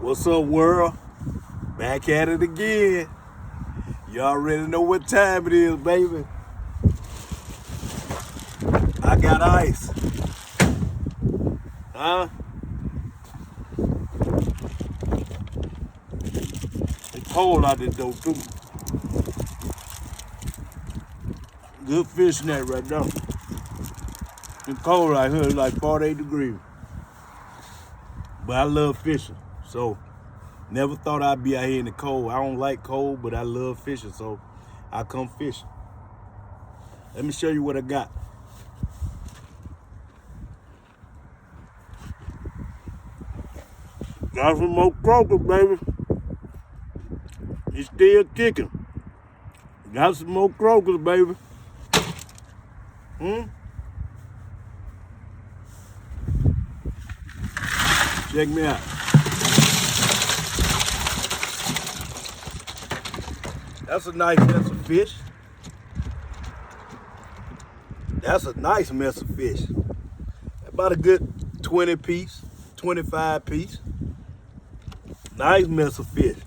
What's up, world? Back at it again. You already know what time it is, baby. I got ice. Huh? It's cold out there, though, too. Good fish net right now. It's cold out here, it's like 48 degrees. But I love fishing, so never thought I'd be out here in the cold. I don't like cold, but I love fishing, so I come fishing. Let me show you what I got. Got some more croaker, baby. He's still kicking. Got some more croakers, baby. Check me out. That's a nice mess of fish. That's a nice mess of fish. About a good 20 piece, 25 piece. Nice mess of fish.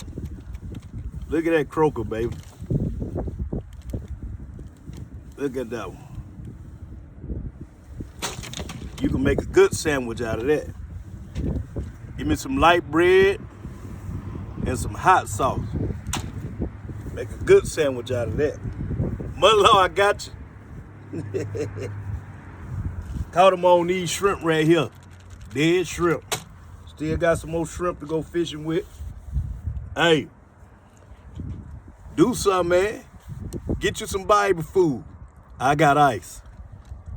Look at that croaker, baby. Look at that one. You can make a good sandwich out of that. Give me some light bread and some hot sauce. Make a good sandwich out of that. Mother-in-law, I got you. Caught them on these shrimp right here. Dead shrimp. Still got some more shrimp to go fishing with. Hey, do something, man. Get you some baby food. I got ice.